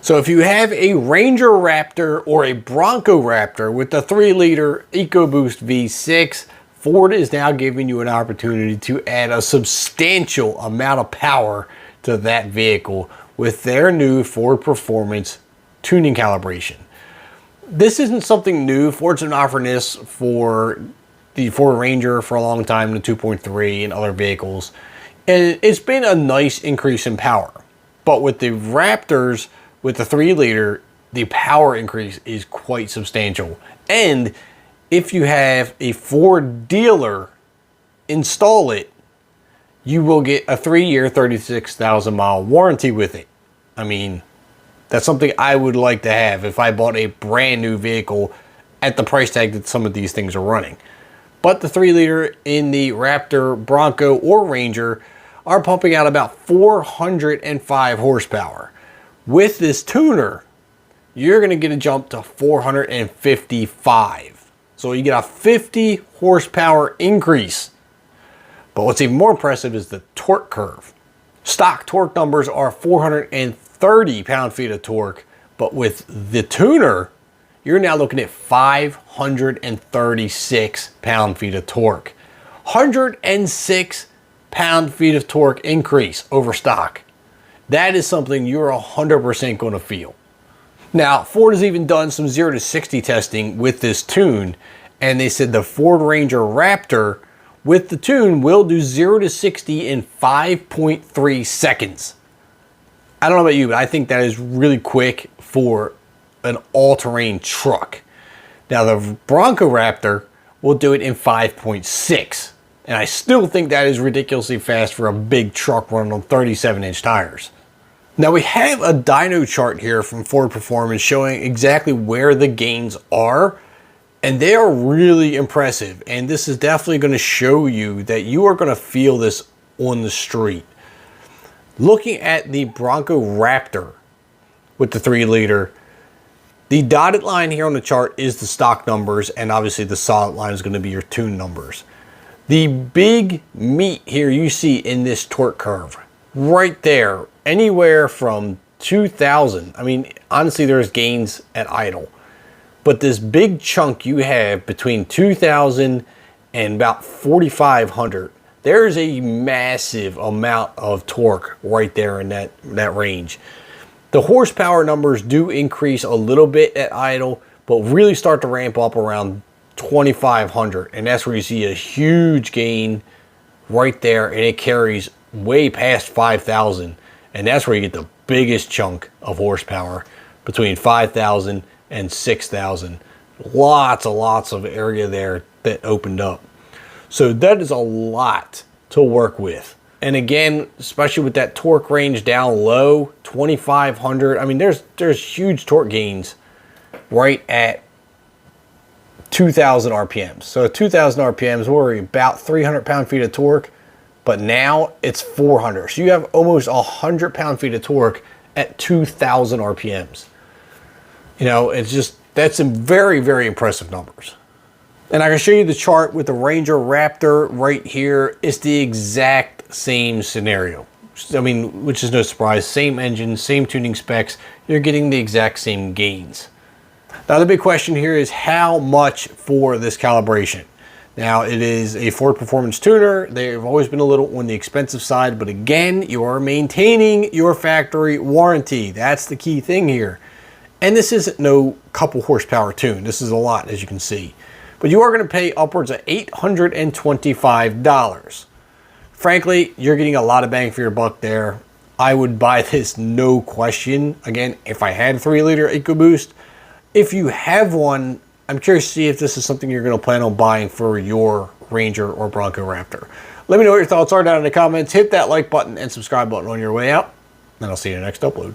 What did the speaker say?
So if you have a Ranger Raptor or a Bronco Raptor with the 3-liter EcoBoost V6, Ford is now giving you an opportunity to add a substantial amount of power to that vehicle with their new Ford Performance tuning calibration. This isn't something new. Ford's been offering this for the Ford Ranger for a long time, the 2.3 and other vehicles. And it's been a nice increase in power. But with the Raptors, with the 3-liter, the power increase is quite substantial. And if you have a Ford dealer install it, you will get a 3-year, 36,000-mile warranty with it. I mean, that's something I would like to have if I bought a brand new vehicle at the price tag that some of these things are running. But the 3-liter in the Raptor, Bronco, or Ranger are pumping out about 405 horsepower. With this tuner, you're going to get a jump to 455. So you get a 50 horsepower increase. But what's even more impressive is the torque curve. Stock torque numbers are 430 pound-feet of torque, but with the tuner, you're now looking at 536 pound-feet of torque. 106 pound-feet of torque increase over stock. That is something you're 100% going to feel. Now, Ford has even done some 0 to 60 testing with this tune, and they said the Ford Ranger Raptor with the tune will do 0 to 60 in 5.3 seconds. I don't know about you, but I think that is really quick for an all-terrain truck. Now, the Bronco Raptor will do it in 5.6, and I still think that is ridiculously fast for a big truck running on 37-inch tires. Now we have a dyno chart here from Ford Performance showing exactly where the gains are, and they are really impressive. And this is definitely going to show you that you are going to feel this on the street. Looking at the Bronco Raptor with the 3-liter, the dotted line here on the chart is the stock numbers, and obviously the solid line is going to be your tune numbers. The big meat here you see in this torque curve, right there, anywhere from 2,000. I mean, honestly, there's gains at idle. But this big chunk you have between 2,000 and about 4,500, there's a massive amount of torque right there in that range. The horsepower numbers do increase a little bit at idle, but really start to ramp up around 2,500. And that's where you see a huge gain right there, and it carries way past 5,000. And that's where you get the biggest chunk of horsepower, between 5,000 and 6,000. Lots of area there that opened up. So that is a lot to work with. And again, especially with that torque range down low, 2,500. I mean, there's huge torque gains right at 2,000 RPMs. So at 2,000 RPMs, we're about 300 pound-feet of torque. But now it's 400. So you have almost 100 pound-feet of torque at 2,000 RPMs. You know, it's just, that's some very, very impressive numbers. And I can show you the chart with the Ranger Raptor right here. It's the exact same scenario. I mean, which is no surprise. Same engine, same tuning specs. You're getting the exact same gains. Now the big question here is how much for this calibration? Now, it is a Ford Performance tuner. They've always been a little on the expensive side, but again, you are maintaining your factory warranty. That's the key thing here. And this isn't no couple horsepower tune. This is a lot, as you can see. But you are going to pay upwards of $825. Frankly, you're getting a lot of bang for your buck there. I would buy this, no question. Again, if I had a 3-liter EcoBoost. If you have one, I'm curious to see if this is something you're going to plan on buying for your Ranger or Bronco Raptor. Let me know what your thoughts are down in the comments. Hit that like button and subscribe button on your way out, and I'll see you in the next upload.